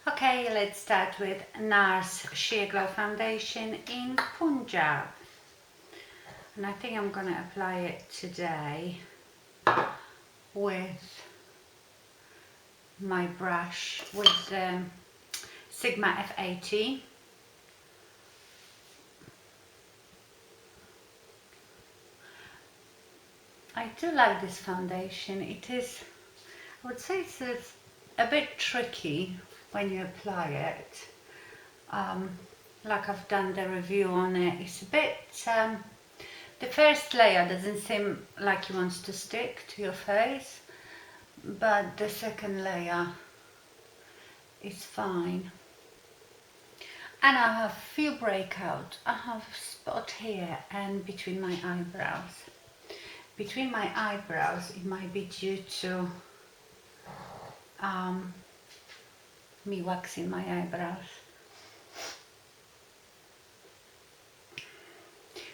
Okay, let's start with Nars Sheer Glow Foundation in Punjab. And I think I'm going to apply it today with my brush with the Sigma F80. I do like this foundation. It is, I would say it's a bit tricky when you apply it. Like I've done the review on it, it's a bit, the first layer doesn't seem like it wants to stick to your face, but the second layer is fine. And I have a few breakouts. I have a spot here and between my eyebrows. Between my eyebrows, it might be due to me waxing my eyebrows.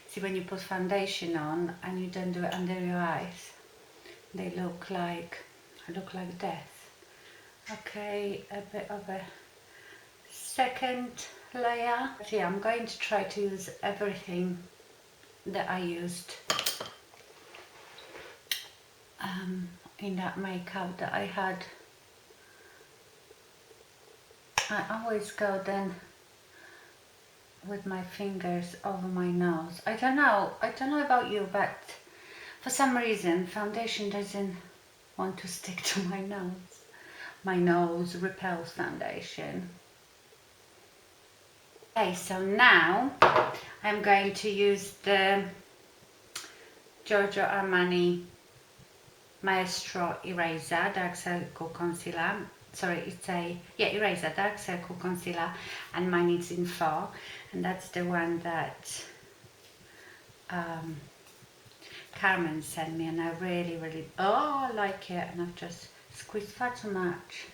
See, when you put foundation on and you don't do it under your eyes, they look like death. Okay, a bit of a second layer. Yeah, I'm going to try to use everything that I used in that makeup that I had. I always go then with my fingers over my nose. I don't know about you, but for some reason foundation doesn't want to stick to my nose. My nose repels foundation. Okay, so now I'm going to use the Giorgio Armani Maestro Eraser Dark Circle Concealer. Sorry, it's a eraser Dark Circle Concealer, and mine is in 4, and that's the one that Carmen sent me, and I really I like it, and I've just squeezed far too much.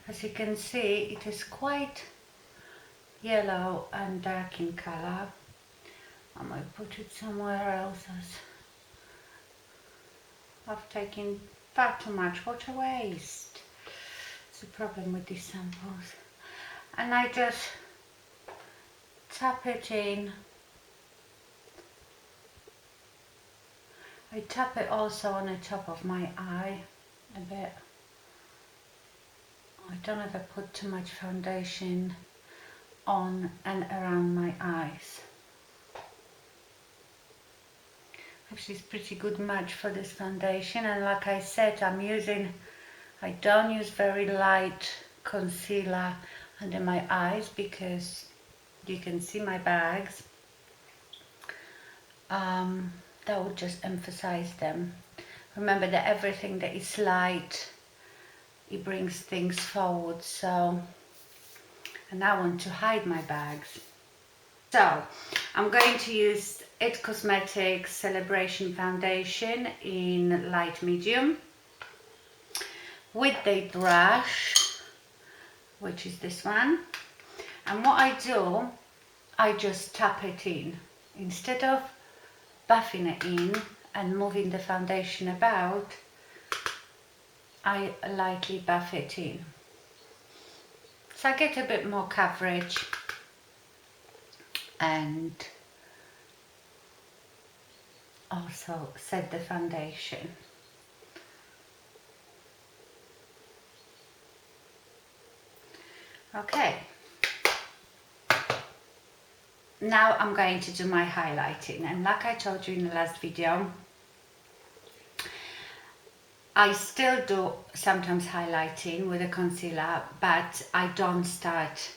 As you can see, it is quite yellow and dark in color. I might put it somewhere else, as I've taken far too much. What a waste. It's a problem with these samples. And I just tap it in. I tap it also on the top of my eye a bit. I don't ever put too much foundation on and around my eyes. Actually, it's pretty good match for this foundation, and like I said, I don't use very light concealer under my eyes because you can see my bags. That would just emphasize them. Remember that everything that is light, it brings things forward. So, and I want to hide my bags. So I'm going to use IT Cosmetics Celebration Foundation in light medium with the brush, which is this one. And what I do, I just tap it in. Instead of buffing it in and moving the foundation about, I lightly buff it in. So I get a bit more coverage and also set the foundation. Okay, now I'm going to do my highlighting, and like I told you in the last video, I still do sometimes highlighting with a concealer, but I don't start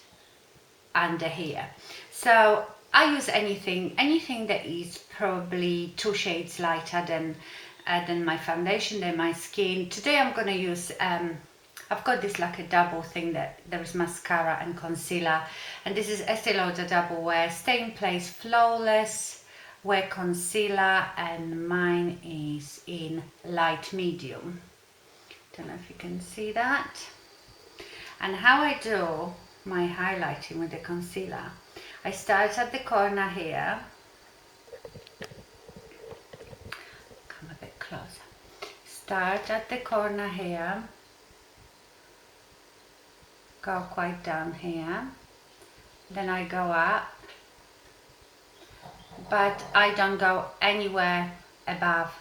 under here. So I use anything that is probably 2 shades lighter than my foundation, than my skin. Today I'm going to use, I've got this like a double thing that there is mascara and concealer, and this is ST.LEONARDS Double Wear Stay in Place Flawless Wear Concealer, and mine is in light medium. Don't know if you can see that. And how I do my highlighting with the concealer, I start at the corner here, come a bit closer, start at the corner here, go quite down here, then I go up, but I don't go anywhere above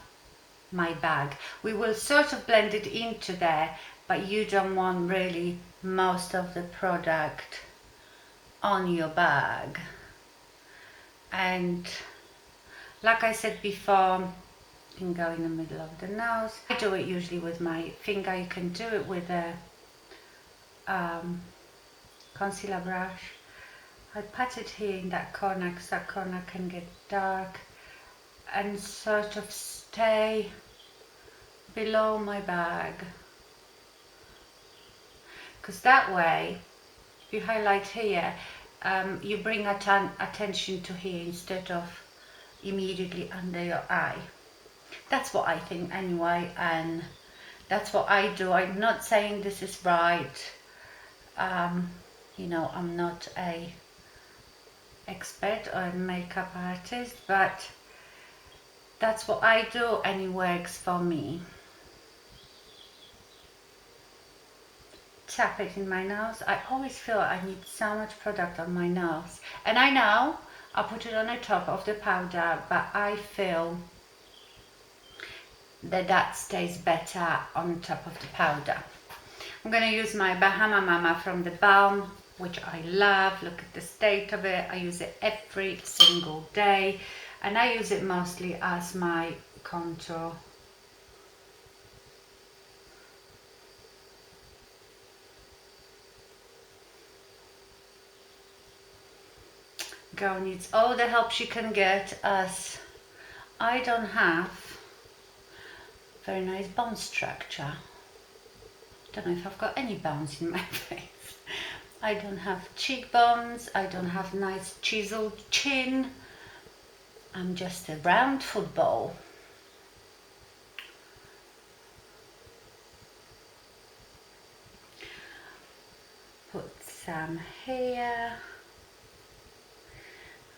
my bag. We will sort of blend it into there, but you don't want really most of the product on your bag. And like I said before, you can go in the middle of the nose. I do it usually with my finger. You can do it with a concealer brush. I pat it here in that corner because that corner can get dark, and sort of stay below my bag, because that way, if you highlight here, you bring attention to here instead of immediately under your eye. That's what I think anyway, and that's what I do. I'm not saying this is right. You know, I'm not a expert or a makeup artist, but that's what I do and it works for me. Tap it in my nose. I always feel I need so much product on my nose, and I know I put it on the top of the powder, but I feel that that stays better on top of the powder. I'm going to use my Bahama Mama from the Balm, which I love. Look at the state of it. I use it every single day, and I use it mostly as my contour. Girl needs all the help she can get, as I don't have very nice bone structure. Don't know if I've got any bones in my face. I don't have cheekbones, I don't have nice chiseled chin. I'm just a round football. Put some here,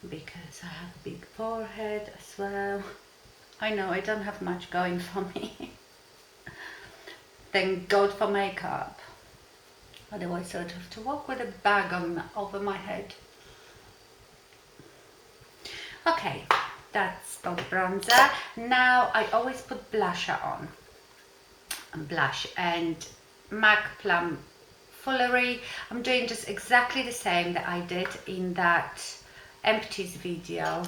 because I have a big forehead as well. I know I don't have much going for me. Thank God for makeup. Otherwise I'd have to walk with a bag on over my head. Okay, that's Bobbi bronzer. Now I always put blusher on. Blush and MAC Plum Foolery. I'm doing just exactly the same that I did in that empties video,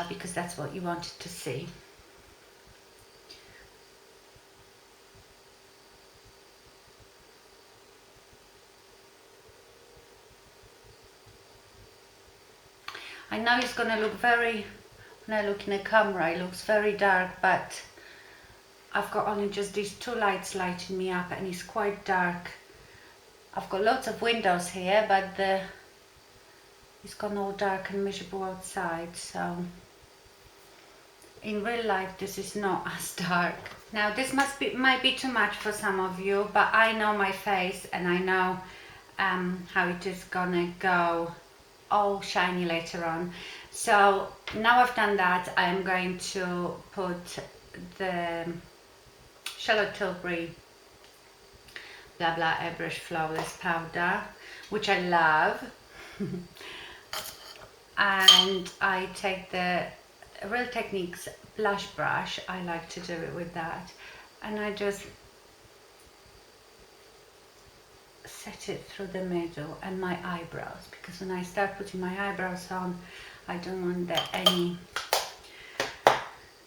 because that's what you wanted to see. I know it's going to look very, when I look in the camera, it looks very dark, but I've got only just these two lights lighting me up and it's quite dark. I've got lots of windows here, but it's gone all dark and miserable outside, so in real life this is not as dark. Now this might be too much for some of you, but I know my face and I know how it is gonna go all shiny later on. So now I've done that, I am going to put the Charlotte Tilbury Blah Blah Airbrush Flawless Powder, which I love. And I take the Real Techniques blush brush, I like to do it with that, and I just set it through the middle and my eyebrows, because when I start putting my eyebrows on, I don't want there any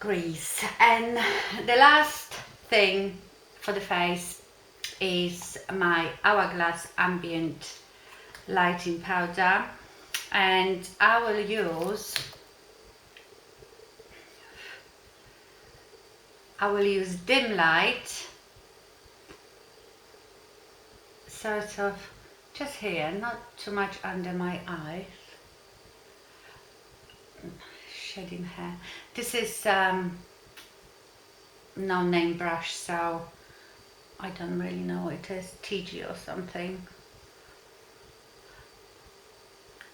grease. And the last thing for the face is my Hourglass Ambient Lighting Powder, and I will use dim light, sort of just here, not too much under my eyes, shedding hair. This is no name brush, so I don't really know what it is, TG or something.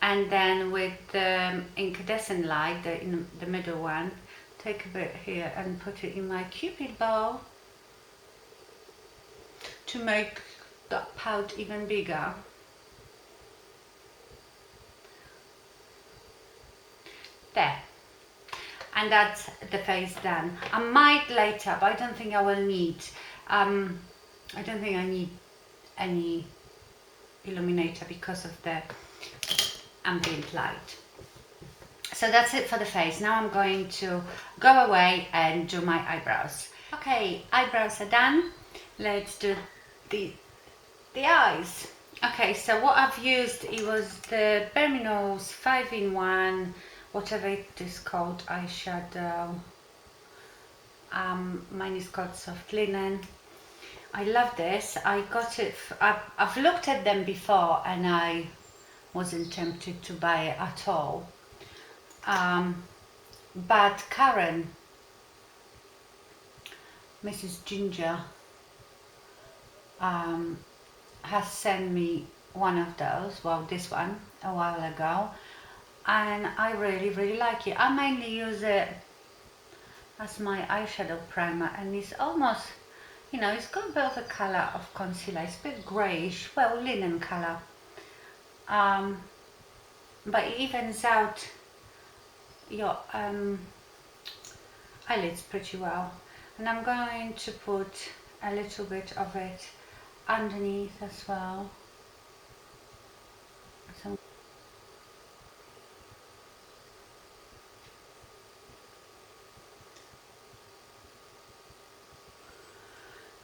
And then with the incandescent light, in the middle one, take a bit here and put it in my Cupid bow to make dot pout even bigger. There. And that's the face done. I might later, but I don't think I will need, I don't think I need any illuminator because of the ambient light. So that's it for the face. Now I'm going to go away and do my eyebrows. Okay, eyebrows are done. Let's do the eyes. Okay, so what I've used, it was the Berminose 5-in-1, whatever it is called, eyeshadow. Mine is called Soft Linen. I love this. I got it, I've looked at them before and I wasn't tempted to buy it at all. But Karen, Mrs. Ginger, has sent me one of those, well, this one, a while ago, and I really like it. I mainly use it as my eyeshadow primer, and it's almost, you know, it's got a bit of a colour of concealer. It's a bit greyish, well, linen colour, but it evens out your eyelids pretty well. And I'm going to put a little bit of it underneath as well. So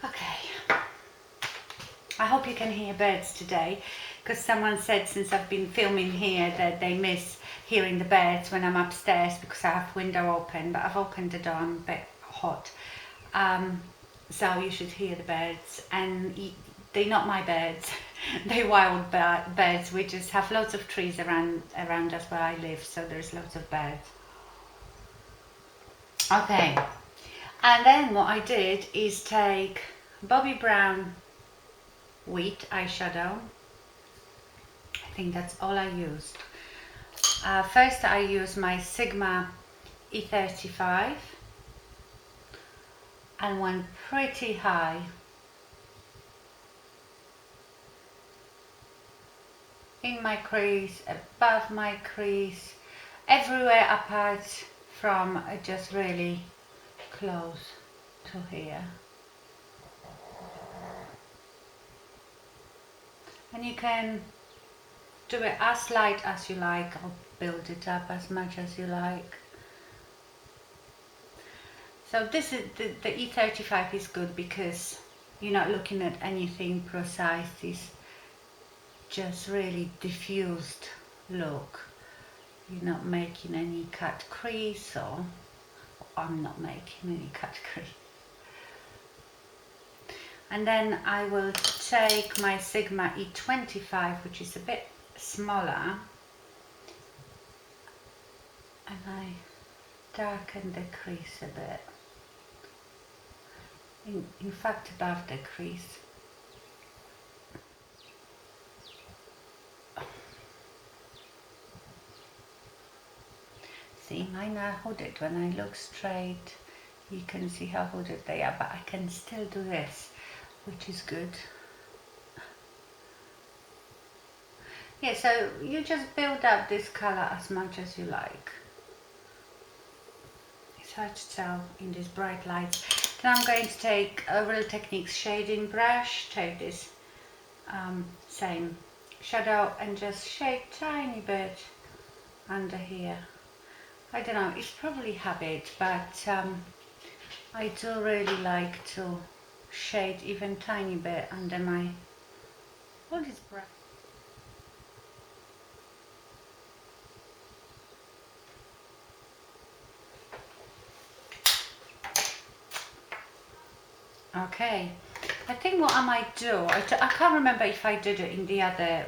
okay, I hope you can hear birds today, because someone said since I've been filming here that they miss hearing the birds when I'm upstairs because I have window open, but I've opened the door, I'm a bit hot. So you should hear the birds, and they're not my birds, they're wild birds. We just have lots of trees around us where I live, so there's lots of birds. Okay, and then what I did is take Bobbi Brown Wheat eyeshadow. I think that's all I used. First I used my Sigma E35 and went pretty high in my crease, above my crease, everywhere apart from just really close to here. And you can do it as light as you like, or build it up as much as you like. So this is the E35 is good because you're not looking at anything precise. It's just really diffused look. You're not making any cut crease, or I'm not making any cut crease. And then I will take my Sigma E25, which is a bit smaller, and I darken the crease a bit. In fact, above the crease. See, mine are hooded. When I look straight, you can see how hooded they are, but I can still do this, which is good. Yeah, so you just build up this colour as much as you like. It's hard to tell in these bright lights. Then I'm going to take a Real Techniques shading brush, take this same shadow and just shade tiny bit under here. I don't know, it's probably habit, but I do really like to shade even tiny bit under my all this brush. Okay, I think what I might do, I can't remember if I did it in the other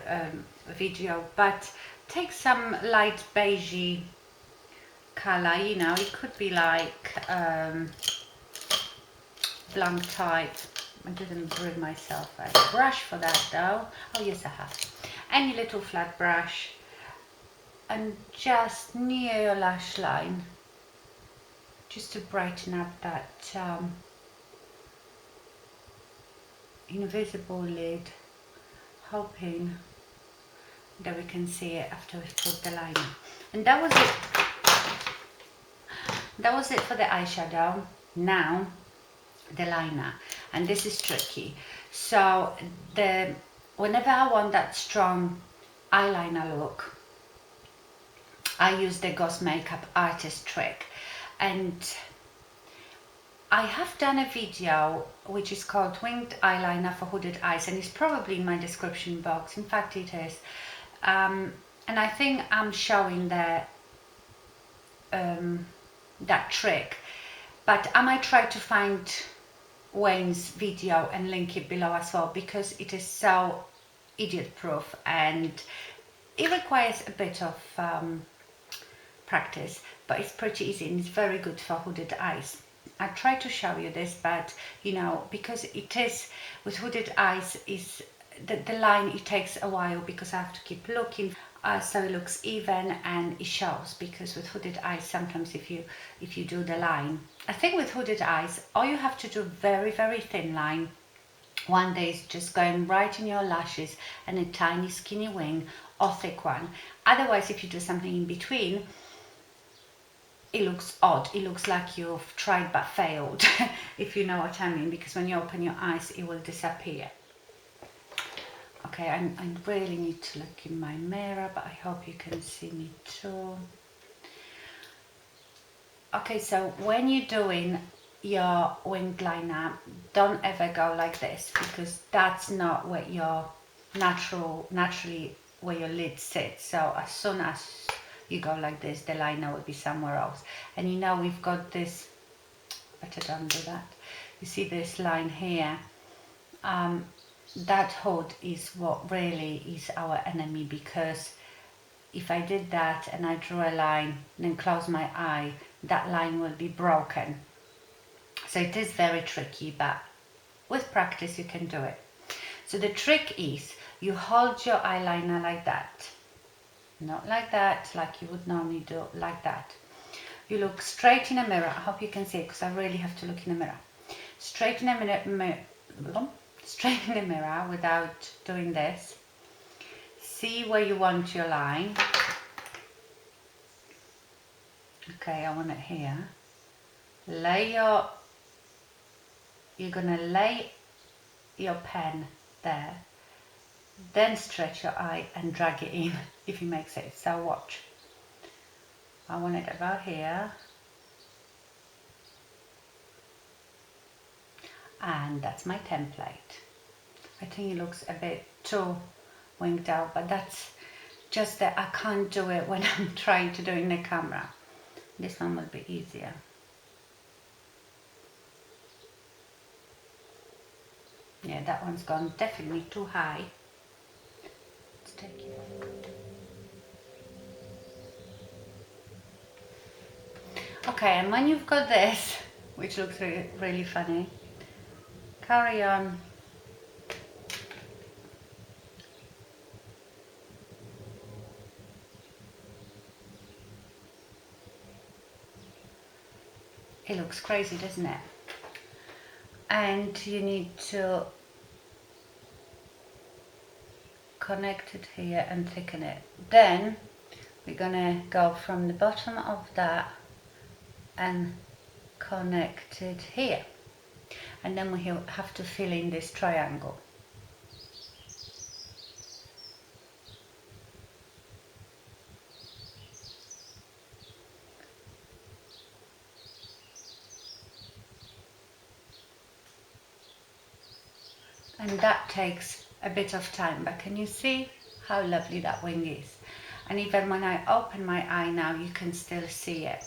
video, but take some light beigey colour, you know, it could be like blank type. I didn't bring myself a brush for that though. Oh yes, I have. Any little flat brush, and just near your lash line, just to brighten up that invisible lid. hoping that we can see it after we've put the liner. And that was it. That was it for the eyeshadow. Now the liner, and this is tricky. So whenever I want that strong eyeliner look, I use the Ghost Makeup Artist trick. And I have done a video which is called Winged Eyeliner for Hooded Eyes, and it's probably in my description box. In fact, it is. And I think I'm showing that trick, but I might try to find Wayne's video and link it below as well, because it is so idiot proof and it requires a bit of practice, but it's pretty easy and it's very good for hooded eyes. I try to show you this, but you know, because it is with hooded eyes, is the line, it takes a while because I have to keep looking so it looks even and it shows, because with hooded eyes sometimes if you do the line, I think with hooded eyes all you have to do very thin line. One day is just going right in your lashes and a tiny skinny wing or thick one. Otherwise, if you do something in between, it looks odd. It looks like you've tried but failed, if you know what I mean, because when you open your eyes, it will disappear. Okay, I really need to look in my mirror, but I hope you can see me too. Okay, so when you're doing your winged liner, don't ever go like this, because that's not where your naturally where your lid sits. So as soon as you go like this, the liner will be somewhere else. And you know, we've got this, better don't do that. You see this line here, that hood is what really is our enemy, because if I did that and I drew a line and then close my eye, that line will be broken. So it is very tricky, but with practice you can do it. So the trick is you hold your eyeliner like that, not like that, like you would normally do, like that. You look straight in a mirror. I hope you can see it, because I really have to look in a mirror. Straight in a mirror without doing this. See where you want your line. Okay, I want it here. You're gonna lay your pen there, then stretch your eye and drag it in, if it makes it. So watch. I want it about here. And that's my template. I think it looks a bit too winged out, but that's just that I can't do it when I'm trying to do it in the camera. This one will be easier. Yeah, that one's gone definitely too high. Let's take it off. Okay, and when you've got this, which looks really funny, carry on. It looks crazy, doesn't it? And you need to connect it here and thicken it. Then we're gonna go from the bottom of that and connect it here. And then we have to fill in this triangle. And that takes a bit of time, but can you see how lovely that wing is? And even when I open my eye now, you can still see it.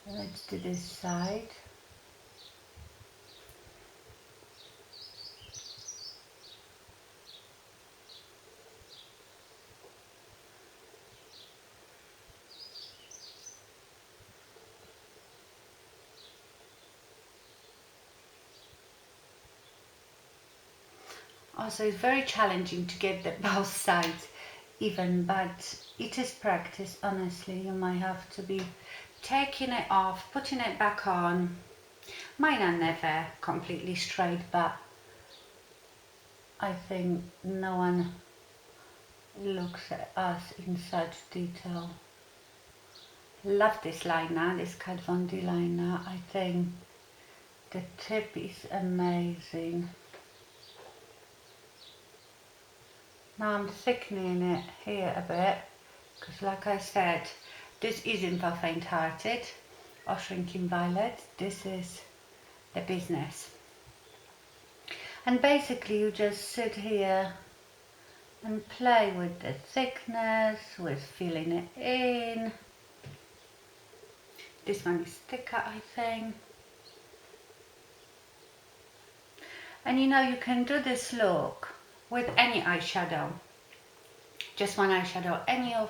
Let's do this side. Also, it's very challenging to get both sides even, but it is practice, honestly. You might have to be taking it off, putting it back on. Mine are never completely straight, but I think no one looks at us in such detail. Love this liner, this Kat Von D liner. I think the tip is amazing. Now I'm thickening it here a bit, because like I said, this isn't for faint-hearted or shrinking violet. This is the business. And basically you just sit here and play with the thickness, with filling it in. This one is thicker, I think. And you know, you can do this look with any eyeshadow. Just one eyeshadow, any of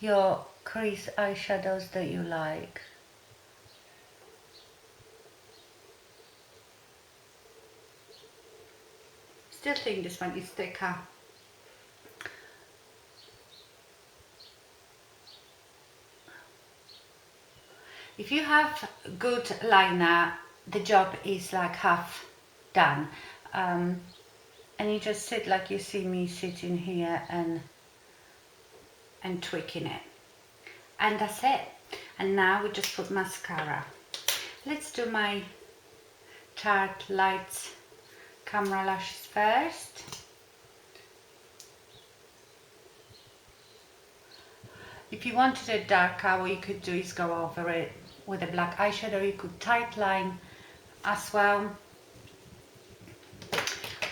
your crease eyeshadows that you like. Still think this one is thicker. If you have good liner, the job is like half done. And you just sit like you see me sitting here and tweaking it. And that's it. And now we just put mascara. Let's do my Tarte Lights Camera Lashes first. If you wanted it darker, what you could do is go over it with a black eyeshadow. You could tight line as well.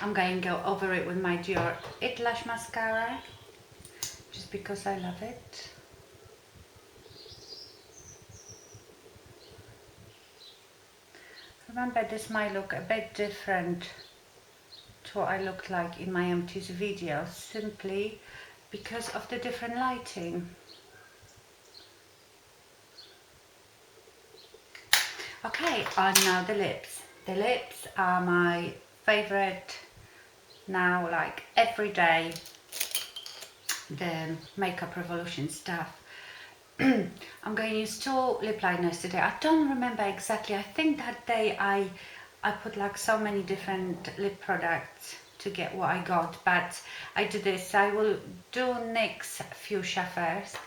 I'm going to go over it with my Dior It Lash Mascara, just because I love it. Remember, this might look a bit different to what I looked like in my empties video, simply because of the different lighting. Okay, and now the lips. The lips are my favorite now, like every day, the Makeup Revolution stuff. I'm going to use 2 lip liners today. I don't remember exactly. I think that day I put like so many different lip products to get what I got, but I do this. I will do NYX Fuchsia first.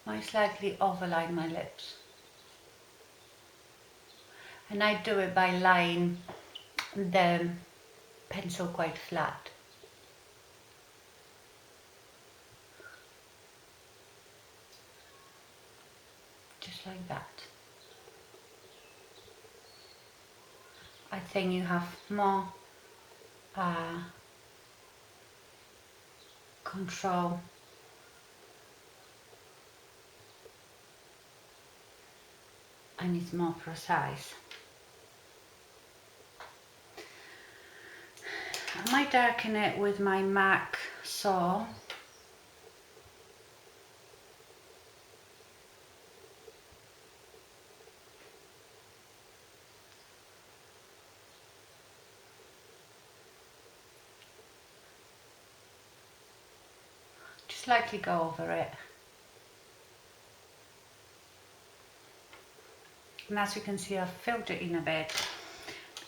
I slightly overline my lips, and I do it by laying the pencil quite flat. Just like that. I think you have more control and it's more precise. I might darken it with my MAC saw. Just lightly go over it. And as you can see, I've filled it in a bit.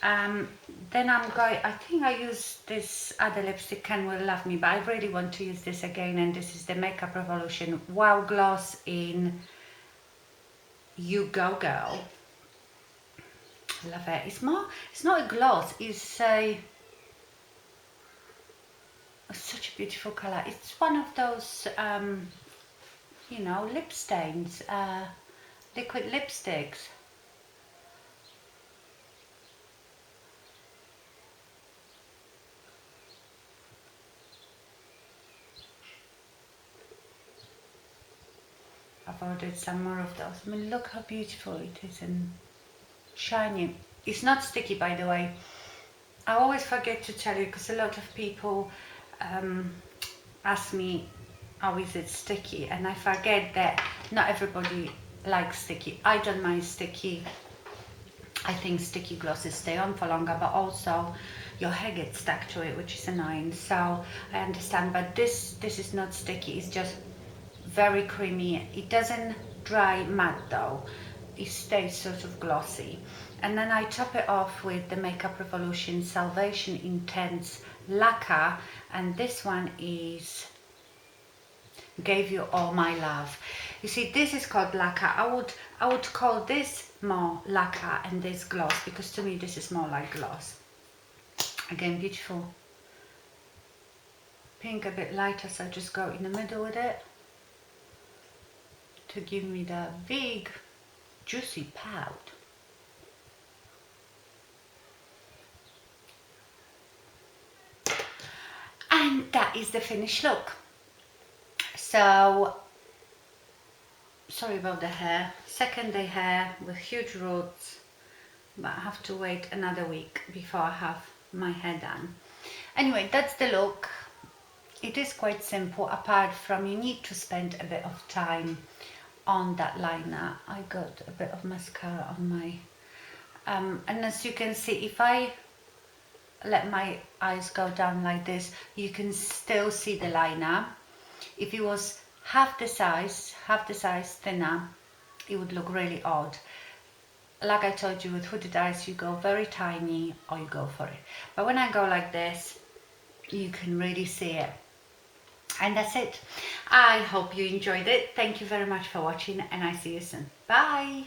Then I think I used this other lipstick, Ken Will Love Me, but I really want to use this again, and this is the Makeup Revolution Wow Gloss in You Go Girl. Love it. It's not a gloss, it's such a beautiful colour. It's one of those, you know, lip stains, liquid lipsticks. I've ordered some more of those. I mean, look how beautiful it is and shiny. It's not sticky, by the way. I always forget to tell you, because a lot of people ask me, oh, is it sticky? And I forget that not everybody likes sticky. I don't mind sticky. I think sticky glosses stay on for longer, but also your hair gets stuck to it, which is annoying. So I understand, but this is not sticky. It's just very creamy. It doesn't dry matte though. It stays sort of glossy. And then I top it off with the Makeup Revolution Salvation Intense Lacquer, and this one is Gave You All My Love. You see, this is called lacquer. I would call this more lacquer and this gloss, because to me this is more like gloss. Again, beautiful pink, a bit lighter, so I just go in the middle with it to give me the big juicy pout. And that is the finished look. So sorry about the hair, second day hair with huge roots, but I have to wait another week before I have my hair done. Anyway, that's the look. It is quite simple, apart from you need to spend a bit of time on that liner. I got a bit of mascara on my and as you can see, if I let my eyes go down like this, you can still see the liner. If it was half the size thinner, it would look really odd. Like I told you, with hooded eyes you go very tiny or you go for it, but when I go like this, you can really see it. And that's it. I hope you enjoyed it. Thank you very much for watching, and I see you soon. Bye.